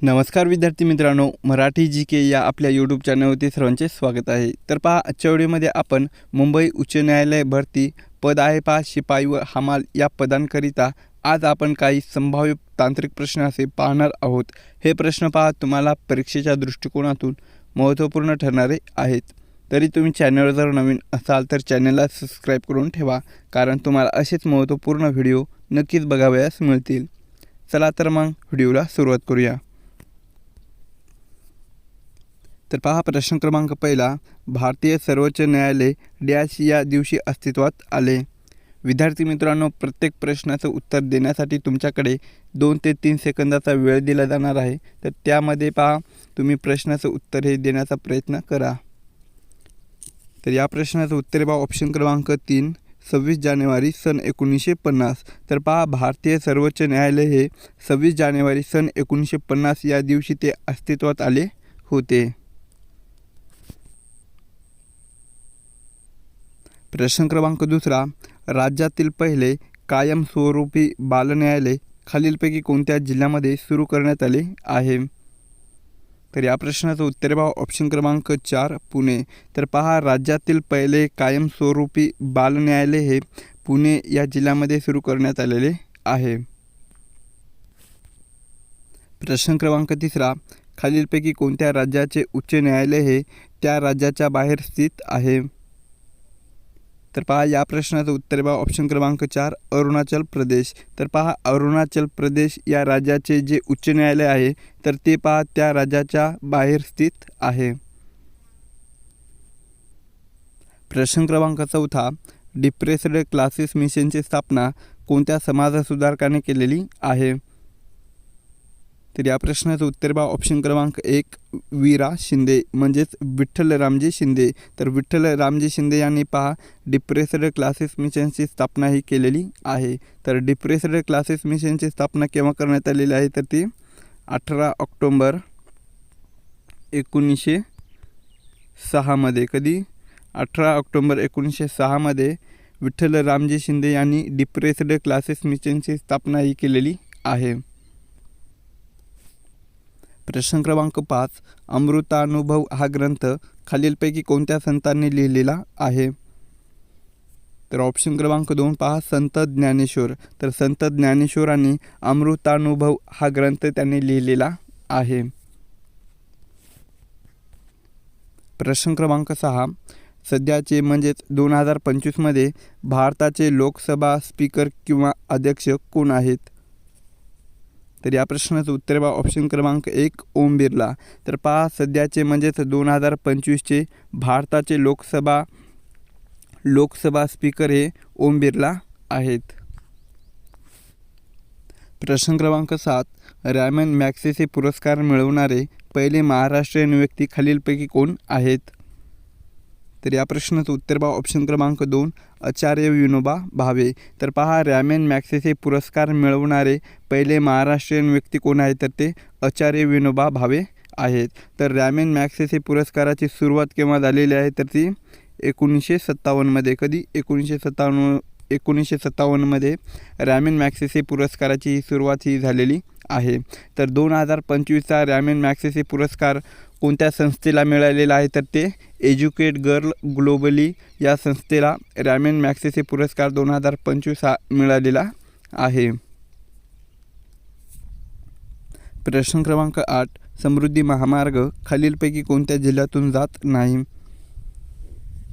नमस्कार विद्यार्थी मित्रांनो, मराठी जी के या आपल्या यूट्यूब चॅनलवरती सर्वांचे स्वागत आहे। तर पहा, आजच्या व्हिडिओमध्ये आपण मुंबई उच्च न्यायालय भरती पद आहे पहा शिपाई व हमाल या पदांकरिता आज आपण काही संभाव्य तांत्रिक प्रश्न असे पाहणार आहोत। हे प्रश्न पहा तुम्हाला परीक्षेच्या दृष्टिकोनातून महत्त्वपूर्ण ठरणारे आहेत। तरी तुम्ही चॅनलवर जर नवीन असाल तर चॅनलला सबस्क्राईब करून ठेवा, कारण तुम्हाला असेच महत्त्वपूर्ण व्हिडिओ नक्कीच बघावयास मिळतील। चला तर मग व्हिडिओला सुरुवात करूया। तर पहा, प्रश्न क्रमांक पहिला, भारतीय सर्वोच्च न्यायालय डॅश या दिवशी अस्तित्वात आले। विद्यार्थी मित्रांनो, प्रत्येक प्रश्नाचं उत्तर देण्यासाठी तुमच्याकडे 2 ते 3 सेकंदाचा वेळ दिला जाणार आहे। तर त्यामध्ये पहा तुम्ही प्रश्नाचं उत्तर हे देण्याचा प्रयत्न करा। तर या प्रश्नाचं उत्तर आहे पहा ऑप्शन क्रमांक 3, 26 जानेवारी सन 1950। तर पहा, भारतीय सर्वोच्च न्यायालय हे 26 जानेवारी सन 1950 या दिवशी ते अस्तित्वात आले होते। प्रश्न क्रमांक दुसरा, राज्यातील पहिले कायमस्वरूपी बालन्यायालय खालीलपैकी कोणत्या जिल्ह्यामध्ये सुरू करण्यात आले आहे? तर या प्रश्नाचं उत्तर आहे पहा ऑप्शन क्रमांक 4, पुणे। तर पहा, राज्यातील पहिले कायमस्वरूपी बालन्यायालय हे पुणे या जिल्ह्यामध्ये सुरू करण्यात आलेले आहे। प्रश्न क्रमांक तिसरा, खालीलपैकी कोणत्या राज्याचे उच्च न्यायालय हे त्या राज्याच्या बाहेर स्थित आहे? तर पहा, या प्रश्नाचं उत्तर आहे पहा ऑप्शन क्रमांक 4, अरुणाचल प्रदेश। तर पहा, अरुणाचल प्रदेश या राज्याचे जे उच्च न्यायालय आहे तर ते पहा त्या राज्याच्या बाहेर स्थित आहे। प्रश्न क्रमांक चौथा, डिप्रेस्ड क्लासेस मिशनची स्थापना कोणत्या समाजसुधारकाने केलेली आहे? तर या प्रश्नाचं उत्तर पहा ऑप्शन क्रमांक 1, वीरा शिंदे म्हणजेच विठ्ठल रामजी शिंदे। तर विठ्ठल रामजी शिंदे यांनी पहा डिप्रेस्ड क्लासेस मिशनची स्थापना ही केलेली आहे। तर डिप्रेस्ड क्लासेस मिशनची स्थापना केव्हा करण्यात आलेली आहे? तर ती 18 ऑक्टोबर 1906 मध्ये। कधी? 18 ऑक्टोबर 1906 मध्ये विठ्ठल रामजी शिंदे यांनी डिप्रेस्ड क्लासेस मिशनची स्थापना ही केलेली आहे। प्रश्न क्रमांक 5, अमृतानुभव हा ग्रंथ खालीलपैकी कोणत्या संतांनी लिहिलेला आहे? तर ऑप्शन क्रमांक 2 पहा, संत ज्ञानेश्वर। तर संत ज्ञानेश्वरांनी अमृतानुभव हा ग्रंथ त्यांनी लिहिलेला आहे। प्रश्न क्रमांक 6, सध्याचे म्हणजेच 2025 मध्ये भारताचे लोकसभा स्पीकर किंवा अध्यक्ष कोण आहेत? तर या प्रश्नाचं उत्तर पहा ऑप्शन क्रमांक 1, ओम बिर्ला। तर पहा, सध्याचे म्हणजेच 2025चे भारताचे लोकसभा स्पीकर हे ओम बिर्ला आहेत। प्रश्न क्रमांक 7, रॅमन मॅगसेसे पुरस्कार मिळवणारे पहिले महाराष्ट्रीयन व्यक्ती खालीलपैकी कोण आहेत? तर या प्रश्नाचं उत्तर पहा ऑप्शन क्रमांक 2, आचार्य विनोबा भावे। तर पहा, रॅमन मॅगसेसे पुरस्कार मिळवणारे पहिले महाराष्ट्रीयन व्यक्ती कोण आहेत? तर ते आचार्य विनोबा भावे आहेत। तर रॅमन मॅगसेसे पुरस्काराची सुरुवात केव्हा झालेली आहे? तर ती 1957 मध्ये। कधी? 1957 मध्ये रॅमन मॅगसेसे पुरस्काराची सुरुवात ही झालेली आहे। तर 2025चा रॅमन मॅगसेसे पुरस्कार कोणत्या संस्थेला मिळालेला आहे? तर ते एज्युकेट गर्ल ग्लोबली या संस्थेला रॅमन मॅगसेसे पुरस्कार 2025 हा मिळालेला आहे। प्रश्न क्रमांक 8, समृद्धी महामार्ग खालीलपैकी कोणत्या जिल्ह्यातून जात नाही?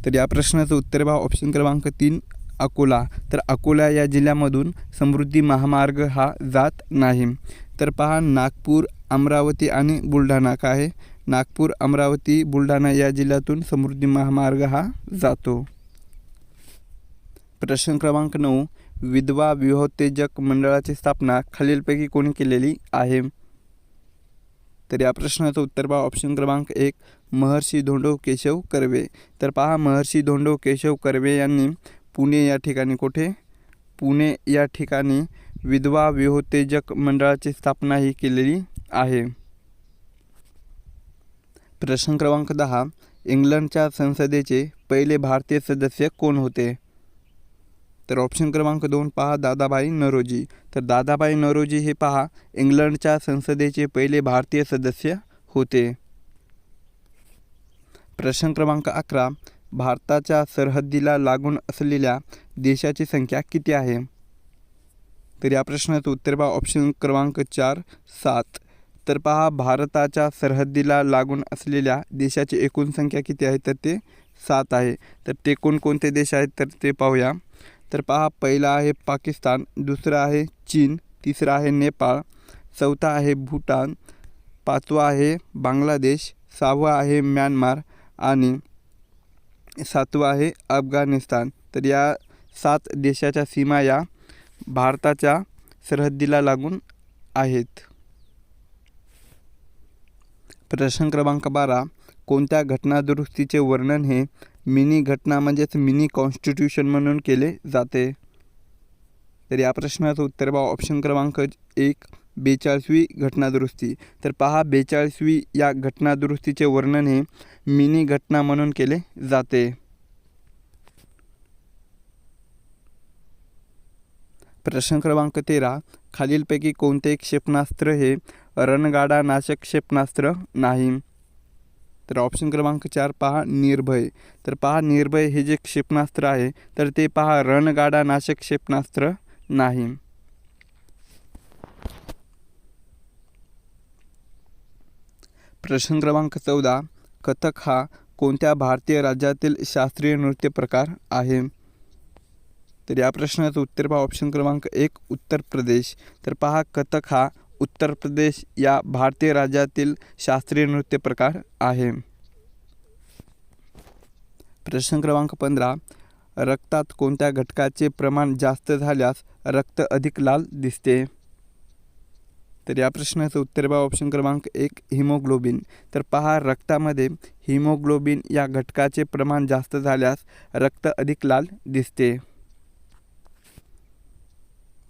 तर या प्रश्नाचं उत्तर पहा ऑप्शन क्रमांक 3, अकोला। तर अकोला या जिल्ह्यामधून समृद्धी महामार्ग हा जात नाही। तर पहा, नागपूर, अमरावती आणि बुलढाणा काय आहे? नागपूर, अमरावती, बुलढाणा या जिल्ह्यातून समृद्धी महामार्ग हा जातो। प्रश्न क्रमांक 9, विधवा विवाहोत्तेजक मंडळाची स्थापना खालीलपैकी कोणी केलेली आहे? तर या प्रश्नाचं उत्तर पहा ऑप्शन क्रमांक 1, महर्षी धोंडो केशव कर्वे। तर पहा, महर्षी धोंडो केशव कर्वे यांनी पुणे या ठिकाणी पुणे या ठिकाणी विधवा विवाहोत्तेजक मंडळाची स्थापना ही केलेली आहे। प्रश्न क्रमांक 10, इंग्लंडच्या संसदेचे पहिले भारतीय सदस्य कोण होते? तर ऑप्शन क्रमांक 2 पहा, दादाभाई नौरोजी। तर दादाभाई नौरोजी हे पहा इंग्लंडच्या संसदेचे पहिले भारतीय सदस्य होते. प्रश्न क्रमांक 11. भारताच्या सरहद्दीला लागून असलेल्या देशाची संख्या किती आहे? तर या प्रश्नाचं उत्तर पहा ऑप्शन क्रमांक 4 7. तर पहा भारताच्या सरहद्दीला लागून असलेल्या देशाची एकूण संख्या किती आहे? तर ते 7 आहे. तर ते कोणकोणते देश आहेत तर ते पाहूया. तर पहा पहिला आहे पाकिस्तान, दुसरा आहे चीन, तिसरा आहे नेपाळ, चौथा आहे भूटान, पाचवा आहे बांगलादेश, सहावा आहे म्यानमार आणि सातवा आहे अफगाणिस्तान. तर या 7 देशाच्या सीमा या भारताच्या सरहद्दीला लागून आहेत. प्रश्न क्रमांक 12. कोणत्या घटनादुरुस्तीचे वर्णन हे मिनी घटना म्हणजेच मिनी कॉन्स्टिट्यूशन म्हणून केले जाते? तर या प्रश्नाचं उत्तर पहा ऑप्शन क्रमांक 1 42वी घटनादुरुस्ती. तर पहा 42वी या घटनादुरुस्तीचे वर्णन हे मिनी घटना म्हणून केले जाते. प्रश्न क्रमांक 13. खालीलपैकी कोणते क्षेपणास्त्र हे रणगाडा नाशक क्षेपणास्त्र नाही? तर ऑप्शन क्रमांक 4 पहा निर्भय. तर पहा निर्भय हे जे क्षेपणास्त्र आहे तर ते पहा रणगाडा नाशक क्षेपणास्त्र नाही. प्रश्न क्रमांक 14. कथक हा कोणत्या भारतीय राज्यातील शास्त्रीय नृत्य प्रकार आहे? तर या प्रश्नाचं उत्तर पहा ऑप्शन क्रमांक 1 उत्तर प्रदेश. तर पहा कथक हा उत्तर प्रदेश या भारतीय राज्यातील शास्त्रीय नृत्य प्रकार आहे. प्रश्न क्रमांक 15. रक्तात कोणत्या घटकाचे प्रमाण जास्त झाल्यास रक्त अधिक लाल दिसते? तर या प्रश्नाचं उत्तर पहा ऑप्शन क्रमांक 1 हिमोग्लोबिन. तर पहा रक्तामध्ये हिमोग्लोबिन या घटकाचे प्रमाण जास्त झाल्यास रक्त अधिक लाल दिसते.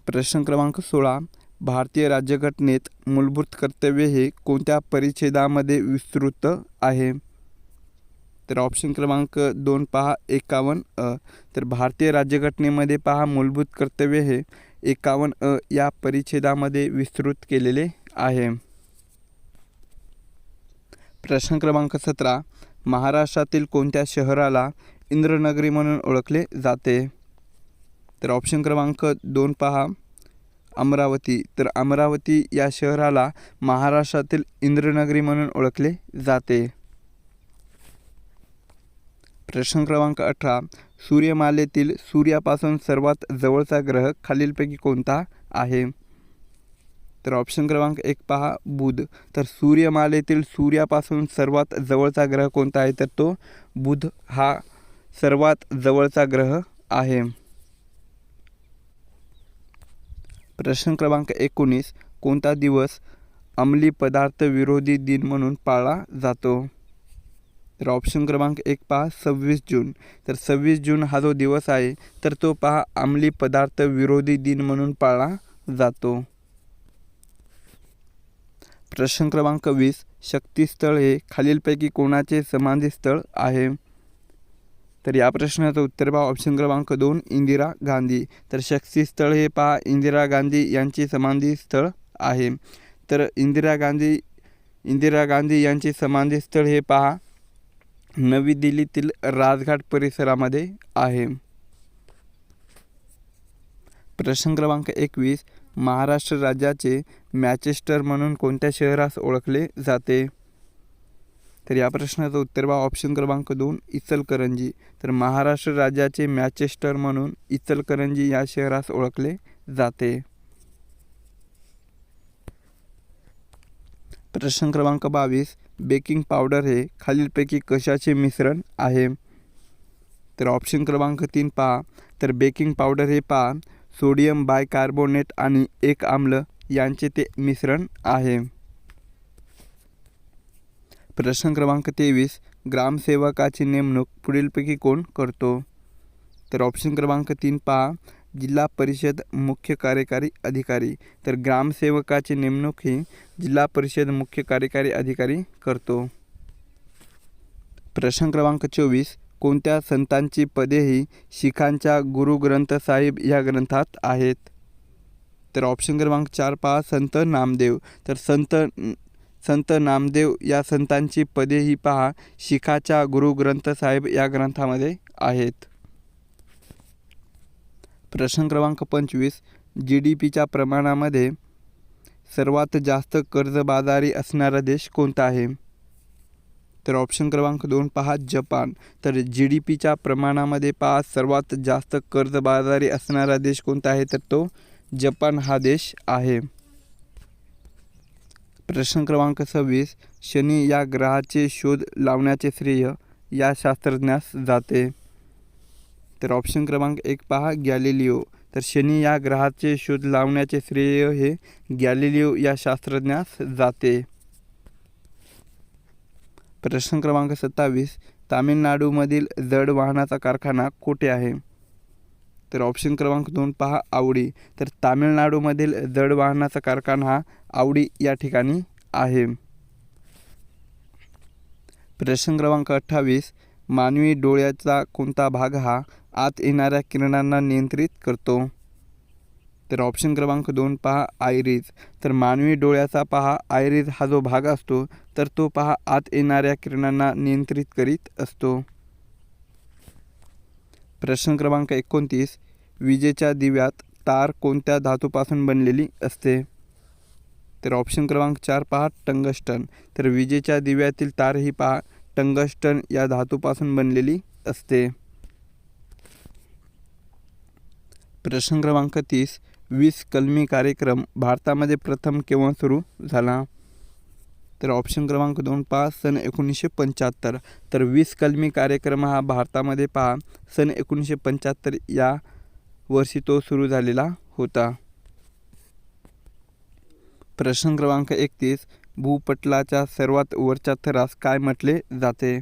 प्रश्न क्रमांक 16. भारतीय राज्यघटनेत मूलभूत कर्तव्य हे कोणत्या परिच्छेदामध्ये विस्तृत आहे? तर ऑप्शन क्रमांक 2 पहा 51 तर भारतीय राज्यघटनेमध्ये पहा मूलभूत कर्तव्य हे 51 या परिच्छेदामध्ये विस्तृत केलेले आहे. प्रश्न क्रमांक 17. महाराष्ट्रातील कोणत्या शहराला इंद्रनगरी म्हणून ओळखले जाते? तर ऑप्शन क्रमांक 2 पहा अमरावती. तर अमरावती या शहराला महाराष्ट्रातील इंद्रनगरी म्हणून ओळखले जाते. प्रश्न क्रमांक 18. सूर्यमालेतील सूर्यापासून सर्वात जवळचा ग्रह खालीलपैकी कोणता आहे? तर ऑप्शन क्रमांक 1 पहा बुध. तर सूर्यमालेतील सूर्यापासून सर्वात जवळचा ग्रह कोणता आहे? तर तो बुध हा सर्वात जवळचा ग्रह आहे. प्रश्न क्रमांक 19. कोणता दिवस अंमली पदार्थ विरोधी दिन म्हणून पाळला जातो? तर ऑप्शन क्रमांक 1 पहा 26 जून. तर 26 जून हा जो दिवस आहे तर तो पहा अंमली पदार्थ विरोधी दिन म्हणून पाळला जातो. प्रश्न क्रमांक 20. शक्तिस्थळ हे खालीलपैकी कोणाचे समाधीस्थळ आहे? तर या प्रश्नाचं उत्तर पहा ऑप्शन क्रमांक 2 इंदिरा गांधी. तर शक्तिस्थळ हे पहा इंदिरा गांधी यांचे समाधीस्थळ आहे. तर इंदिरा गांधी यांचे समाधीस्थळ हे पहा नवी दिल्लीतील राजघाट परिसरामध्ये आहे. प्रश्न क्रमांक 21. महाराष्ट्र राज्याचे मँचेस्टर म्हणून कोणत्या शहरास ओळखले जाते? तर या प्रश्नाचं उत्तर पहा ऑप्शन क्रमांक 2 इचलकरंजी. तर महाराष्ट्र राज्याचे मँचेस्टर म्हणून इचलकरंजी या शहरास ओळखले जाते. प्रश्न क्रमांक 22. बेकिंग पावडर हे खालीलपैकी कशाचे मिश्रण आहे? तर ऑप्शन क्रमांक 3 पहा. तर बेकिंग पावडर हे पहा सोडियम बायकार्बोनेट आणि एक आम्ल यांचे ते मिश्रण आहे. प्रश्न क्रमांक 23. ग्रामसेवकाची नेमणूक पुढीलपैकी कोण करतो? तर ऑप्शन क्रमांक 3 पहा जिल्हा परिषद मुख्य कार्यकारी अधिकारी. तर ग्रामसेवकाची नेमणूक ही जिल्हा परिषद मुख्य कार्यकारी अधिकारी करतो. प्रश्न क्रमांक 24. कोणत्या संतांची पदे ही शीखांच्या गुरु ग्रंथ साहिब या ग्रंथात आहेत? तर ऑप्शन क्रमांक 4 पहा संत नामदेव. तर संत नामदेव या संतांची पदे ही पहा शिखाच्या गुरु ग्रंथ साहेब या ग्रंथामध्ये आहेत. प्रश्न क्रमांक 25 GDPच्या प्रमाणामध्ये सर्वात जास्त कर्जबाजारी असणारा देश कोणता आहे? तर ऑप्शन क्रमांक 2 पहा जपान. तर GDPच्या प्रमाणामध्ये पहा सर्वात जास्त कर्जबाजारी असणारा देश कोणता आहे? तर तो जपान हा देश आहे. प्रश्न क्रमांक 26 शनी या ग्रहाचे शोध लावण्याचे श्रेय या शास्त्रज्ञास जाते? तर ऑप्शन क्रमांक 1 पहा गॅलिलिओ. तर शनी या ग्रहाचे शोध लावण्याचे श्रेय हे गॅलिलिओ या शास्त्रज्ञास जाते. प्रश्न क्रमांक 27 तामिळनाडूमधील जड वाहनाचा कारखाना कोठे आहे? तर ऑप्शन क्रमांक 2 पहा आवडी. तर तामिळनाडूमधील जड वाहनाचा कारखाना हा आवडी या ठिकाणी आहे. प्रश्न क्रमांक 28 मानवी डोळ्याचा कोणता भाग हा आत येणाऱ्या किरणांना नियंत्रित करतो? तर ऑप्शन क्रमांक 2 पहा आयरिस. तर मानवी डोळ्याचा पहा आयरिस हा जो भाग असतो तर तो पहा आत येणाऱ्या किरणांना नियंत्रित करीत असतो. प्रश्न क्रमांक 29 विजेच्या दिव्यात तार कोणत्या धातूपासून बनलेली असते? तर ऑप्शन क्रमांक 4 पहा टंगस्टन. तर विजेच्या दिव्यातील तार ही पहा टंगस्टन या धातूपासून बनलेली असते. प्रश्न क्रमांक 30 20 कलमी कार्यक्रम भारतामध्ये प्रथम केव्हा सुरू झाला? तर ऑप्शन क्रमांक 2 पहा सन 1975. तर 20 कलमी कार्यक्रम हा भारतामध्ये पहा सन 1975 या वर्षी तो सुरू झालेला होता. प्रश्न क्रमांक 31 भूपटलाच्या सर्वात वरच्या थरास काय म्हटले जाते?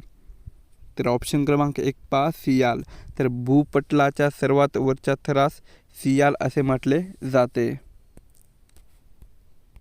तर ऑप्शन क्रमांक 1 पहा सियाल. तर भूपटलाच्या सर्वात वरच्या थरास सियाल असे म्हटले जाते.